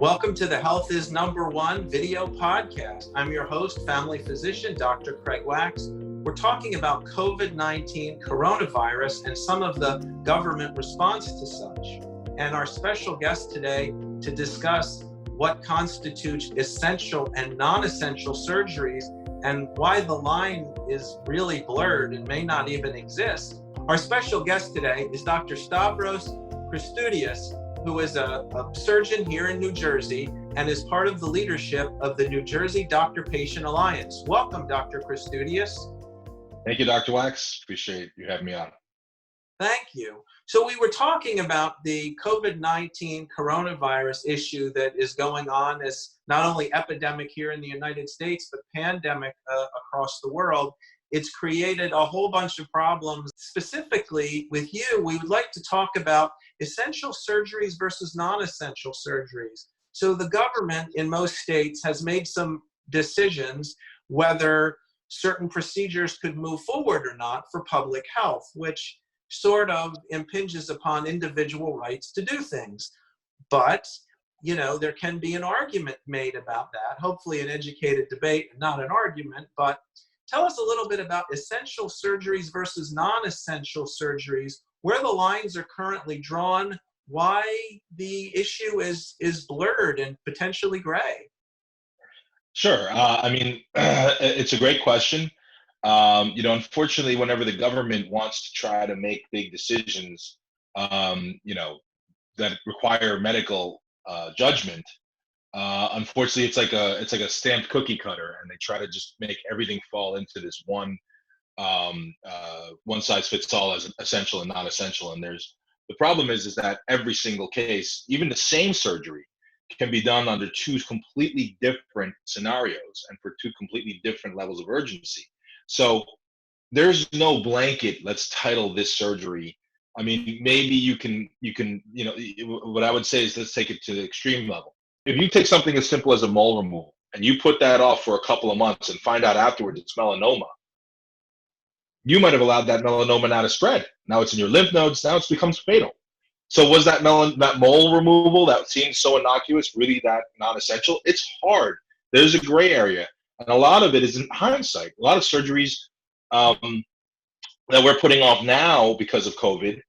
Welcome to the Health is Number One video podcast. I'm your host, family physician, Dr. Craig Wax. We're talking about COVID-19 coronavirus and some of the government response to such. And our special guest today to discuss what constitutes essential and non-essential surgeries and why the line is really blurred and may not even exist. Our special guest today is Dr. Stavros Christudias, who is a surgeon here in New Jersey and is part of the leadership of the New Jersey Doctor-Patient Alliance. Welcome, Dr. Christudias. Thank you, Dr. Wax. Appreciate you having me on. Thank you. So we were talking about the COVID-19 coronavirus issue that is going on as not only epidemic here in the United States, but pandemic across the world. It's created a whole bunch of problems. Specifically with you, we would like to talk about essential surgeries versus non-essential surgeries. So the government in most states has made some decisions whether certain procedures could move forward or not for public health, which sort of impinges upon individual rights to do things. But, you know, there can be an argument made about that, hopefully an educated debate and not an argument, but tell us a little bit about essential surgeries versus non-essential surgeries, where the lines are currently drawn, why the issue is blurred and potentially gray. Sure. It's a great question. Unfortunately, whenever the government wants to try to make big decisions, that require medical judgment, unfortunately, it's like a stamped cookie cutter, and they try to just make everything fall into this one size fits all as essential and non-essential. And the problem is that every single case, even the same surgery, can be done under two completely different scenarios and for two completely different levels of urgency. So there's no blanket, let's title this surgery. I mean, maybe you can, what I would say is let's take it to the extreme level. If you take something as simple as a mole removal and you put that off for a couple of months and find out afterwards it's melanoma, you might have allowed that melanoma now to spread. Now it's in your lymph nodes. Now it becomes fatal. So was that mole removal that seems so innocuous really that non-essential? It's hard. There's a gray area. And a lot of it is in hindsight. A lot of surgeries that we're putting off now because of COVID,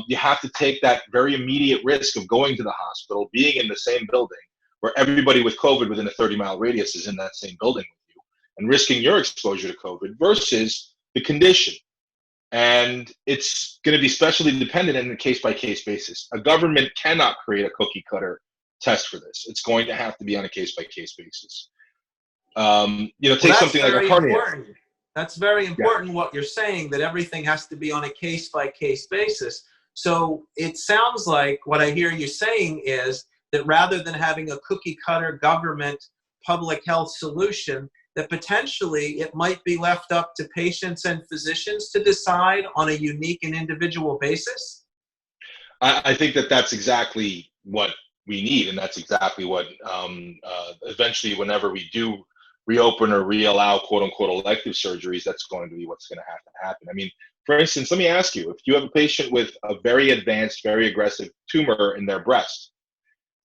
you have to take that very immediate risk of going to the hospital, being in the same building where everybody with COVID within a 30-mile radius is in that same building with you, and risking your exposure to COVID versus the condition. And it's going to be specially dependent on a case-by-case basis. A government cannot create a cookie-cutter test for this. It's going to have to be on a case-by-case basis. Take something like a cardiac. That's very important, what you're saying, that everything has to be on a case-by-case basis. So it sounds like what I hear you saying is that rather than having a cookie-cutter government public health solution, that potentially it might be left up to patients and physicians to decide on a unique and individual basis? I think that that's exactly what we need, and that's exactly what eventually, whenever we do reopen or reallow quote-unquote elective surgeries, that's going to be what's going to have to happen. I mean, for instance, let me ask you, if you have a patient with a very advanced, very aggressive tumor in their breast,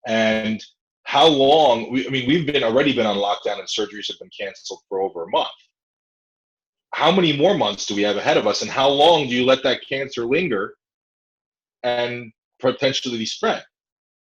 and how long, we've already been on lockdown and surgeries have been canceled for over a month. How many more months do we have ahead of us, and how long do you let that cancer linger and potentially spread?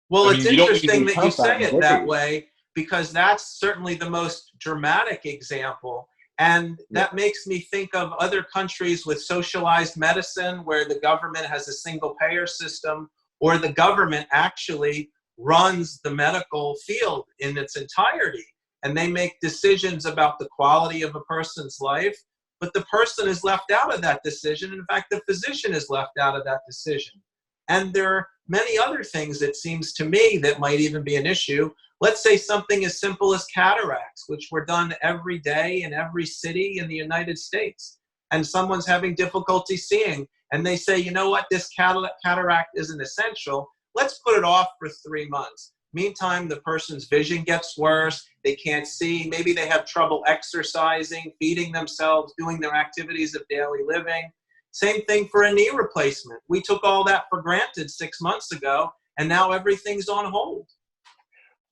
Well, it's interesting that you say it that way, because that's certainly the most dramatic example. And that makes me think of other countries with socialized medicine where the government has a single payer system, or the government actually runs the medical field in its entirety. And they make decisions about the quality of a person's life, but the person is left out of that decision. In fact, the physician is left out of that decision. And there are many other things, it seems to me, that might even be an issue. Let's say something as simple as cataracts, which were done every day in every city in the United States. And someone's having difficulty seeing, and they say, you know what, this cataract isn't essential. Let's put it off for 3 months. Meantime, the person's vision gets worse. They can't see. Maybe they have trouble exercising, feeding themselves, doing their activities of daily living. Same thing for a knee replacement. We took all that for granted 6 months ago, and now everything's on hold.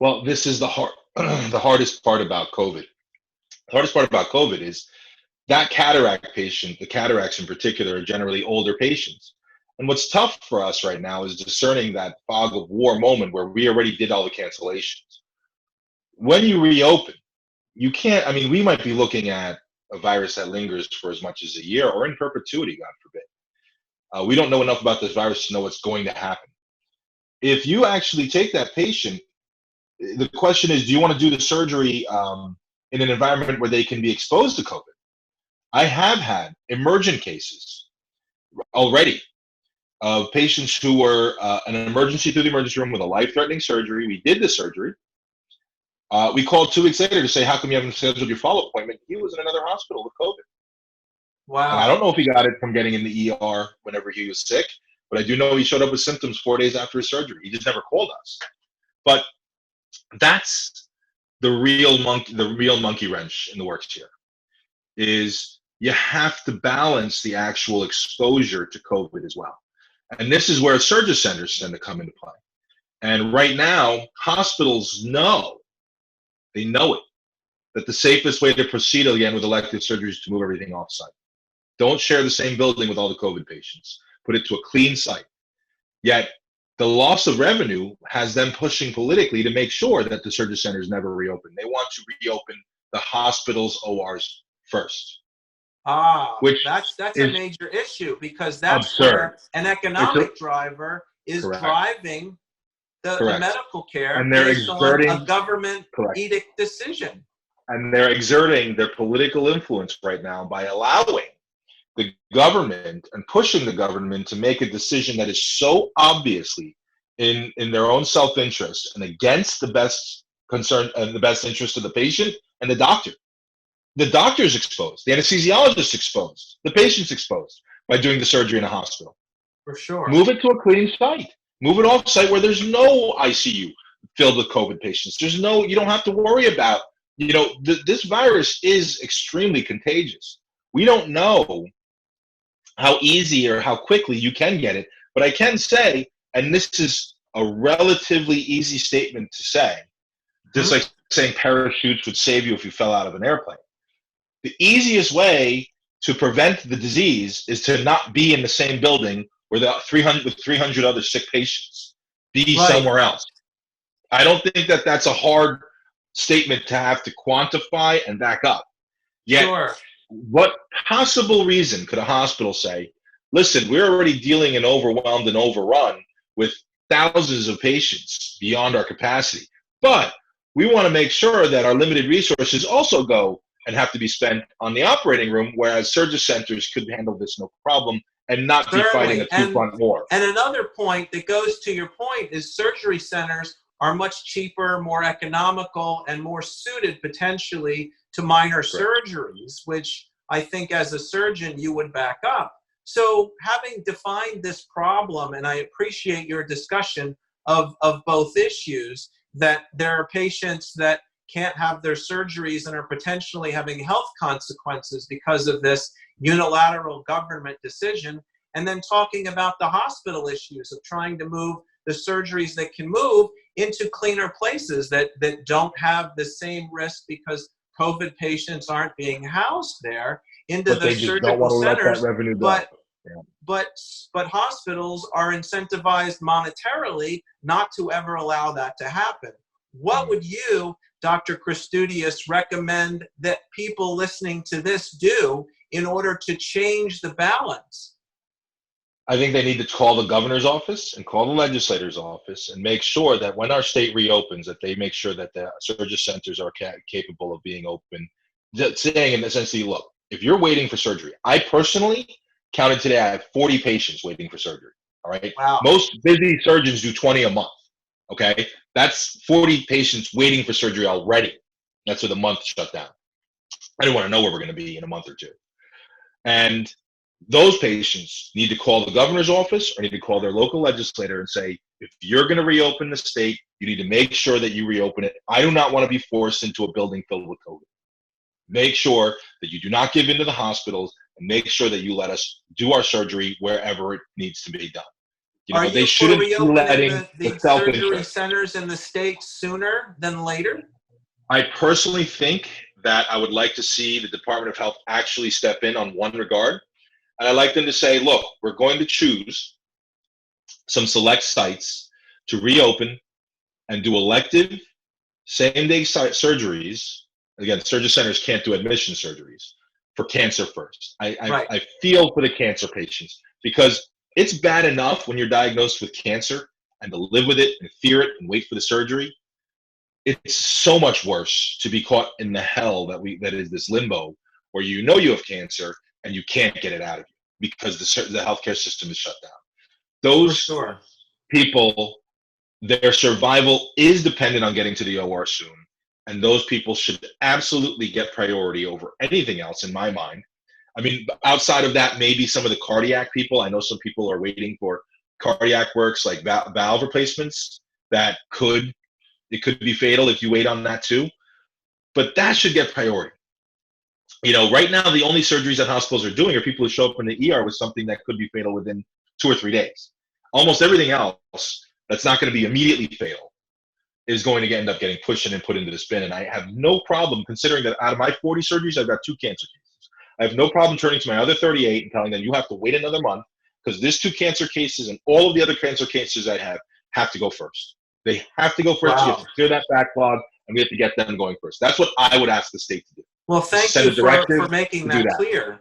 Well, this is the the hardest part about COVID. The hardest part about COVID is that cataract patient, the cataracts in particular, are generally older patients. And what's tough for us right now is discerning that fog of war moment where we already did all the cancellations. When you reopen, you can't, I mean, we might be looking at a virus that lingers for as much as a year or in perpetuity, God forbid. We don't know enough about this virus to know what's going to happen. If you actually take that patient, the question is, do you want to do the surgery in an environment where they can be exposed to COVID? I have had emergent cases already of patients who were an emergency through the emergency room with a life-threatening surgery. We did the surgery. We called 2 weeks later to say, how come you haven't scheduled your follow-up appointment? He was in another hospital with COVID. And I Wow. don't know if he got it from getting in the ER whenever he was sick, but I do know he showed up with symptoms 4 days after his surgery. He just never called us. But that's the real monkey wrench in the works here is you have to balance the actual exposure to COVID as well. And this is where surgery centers tend to come into play. And right now, hospitals know, they know it, that the safest way to proceed again with elective surgery is to move everything off-site. Don't share the same building with all the COVID patients. Put it to a clean site. Yet the loss of revenue has them pushing politically to make sure that the surgery centers never reopen. They want to reopen the hospitals' ORs first. Which That's a is major issue because that's absurd. where an economic driver is Correct. driving the medical care And they're based on exerting a government correct. edict decision. And they're exerting their political influence right now by allowing the government and pushing the government to make a decision that is so obviously in their own self-interest and against the best concern and the best interest of the patient and the doctor. The doctor's exposed, the anesthesiologist's exposed, the patient's exposed by doing the surgery in a hospital. For sure. Move it to a clean site. Move it off site where there's no ICU filled with COVID patients. There's no, you don't have to worry about, this virus is extremely contagious. We don't know how easy or how quickly you can get it, but I can say, and this is a relatively easy statement to say, just like saying parachutes would save you if you fell out of an airplane. The easiest way to prevent the disease is to not be in the same building with 300 other sick patients. Be somewhere else. I don't think that that's a hard statement to have to quantify and back up. Yet, what possible reason could a hospital say, listen, we're already dealing and overwhelmed and overrun with thousands of patients beyond our capacity, but we want to make sure that our limited resources also go and have to be spent on the operating room, whereas surgery centers could handle this no problem and not be fighting a two-front war. And another point that goes to your point is surgery centers are much cheaper, more economical, and more suited potentially to minor surgeries, which I think as a surgeon you would back up. So having defined this problem, and I appreciate your discussion of both issues, that there are patients that can't have their surgeries and are potentially having health consequences because of this unilateral government decision, and then talking about the hospital issues of trying to move the surgeries that can move into cleaner places that don't have the same risk because COVID patients aren't being housed there into the surgical centers. But hospitals are incentivized monetarily not to ever allow that to happen. What would you, Dr. Christudias, recommend that people listening to this do in order to change the balance? I think they need to call the governor's office and call the legislator's office and make sure that when our state reopens, that they make sure that the surgery centers are capable of being open. Just saying, in essentially, look, if you're waiting for surgery, I personally counted today, I have 40 patients waiting for surgery. All right. Wow. Most busy surgeons do 20 a month. Okay. That's 40 patients waiting for surgery already. That's with a month shut down. I don't want to know where we're going to be in a month or two. And those patients need to call the governor's office or need to call their local legislator and say, if you're going to reopen the state, you need to make sure that you reopen it. I do not want to be forced into a building filled with COVID. Make sure that you do not give into the hospitals and make sure that you let us do our surgery wherever it needs to be done. Are They you for shouldn't be reopening letting the the surgery self-interest. centers in the States sooner than later? I personally think that I would like to see the Department of Health actually step in on one regard. And I'd like them to say, look, we're going to choose some select sites to reopen and do elective same-day surgeries. Again, surgery centers can't do admission surgeries for cancer first. Right. I feel for the cancer patients, because it's bad enough when you're diagnosed with cancer and to live with it and fear it and wait for the surgery. It's so much worse to be caught in the hell that is this limbo where you have cancer and you can't get it out of you because the healthcare system is shut down. Those sure. people, their survival is dependent on getting to the OR soon, and those people should absolutely get priority over anything else in my mind. I mean, outside of that, maybe some of the cardiac people. I know some people are waiting for cardiac works like valve replacements that could be fatal if you wait on that too. But that should get priority. Right now, the only surgeries that hospitals are doing are people who show up in the ER with something that could be fatal within 2 or 3 days. Almost everything else that's not going to be immediately fatal is going to end up getting pushed in and put into the bin. And I have no problem, considering that out of my 40 surgeries, I've got 2 cancer cases. I have no problem turning to my other 38 and telling them, you have to wait another month because these 2 cancer cases and all of the other cancer cases I have to go first. They have to go first. Wow. You have to clear that backlog, and we have to get them going first. That's what I would ask the state to do. Well, thank you for making that clear.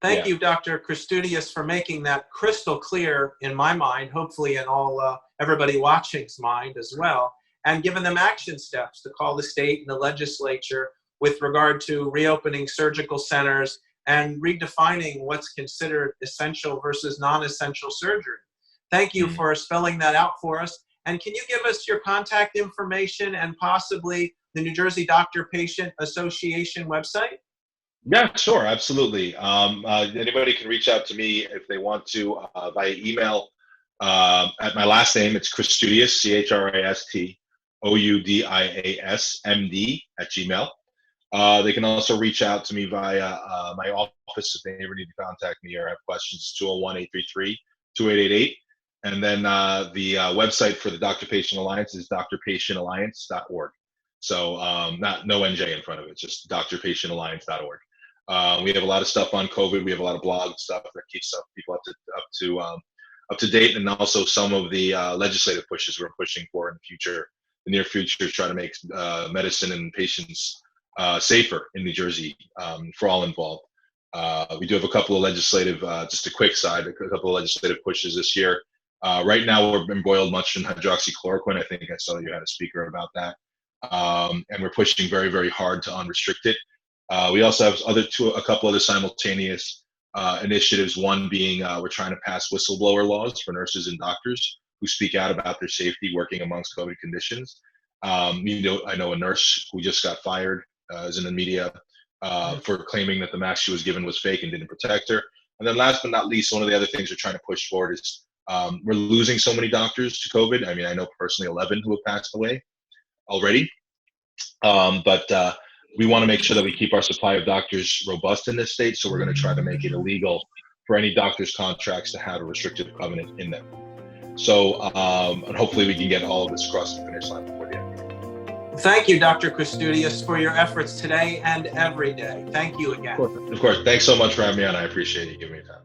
Thank you, Dr. Christudias, for making that crystal clear in my mind, hopefully in all everybody watching's mind as well, and giving them action steps to call the state and the legislature with regard to reopening surgical centers and redefining what's considered essential versus non-essential surgery. Thank you for spelling that out for us. And can you give us your contact information and possibly the New Jersey Doctor-Patient Association website? Yeah, sure, absolutely. Anybody can reach out to me if they want to via email at my last name. It's Christudias, CHRISTOUDIAS MD @gmail. They can also reach out to me via my office if they ever need to contact me or have questions. 201-833-2888. And then the website for the Doctor-Patient Alliance is drpatientalliance.org. So no NJ in front of it, just drpatientalliance.org. We have a lot of stuff on COVID. We have a lot of blog stuff that keeps people up to date, and also some of the legislative pushes we're pushing for in the near future, to try to make medicine and patients safer in New Jersey for all involved. We do have a couple of legislative, just a quick side, a couple of legislative pushes this year. Right now, we're embroiled much in hydroxychloroquine. I think I saw you had a speaker about that. And we're pushing very, very hard to unrestrict it. We also have a couple other simultaneous initiatives. One being we're trying to pass whistleblower laws for nurses and doctors who speak out about their safety working amongst COVID conditions. I know a nurse who just got fired, is in the media for claiming that the mask she was given was fake and didn't protect her. And then last but not least, one of the other things we're trying to push forward is we're losing so many doctors to COVID. I mean, I know personally 11 who have passed away already. But we want to make sure that we keep our supply of doctors robust in this state. So we're going to try to make it illegal for any doctor's contracts to have a restrictive covenant in them. So, and hopefully we can get all of this across the finish line before the end. Thank you, Dr. Christudias, for your efforts today and every day. Thank you again. Of course. Thanks so much for having me on. I appreciate you giving me time.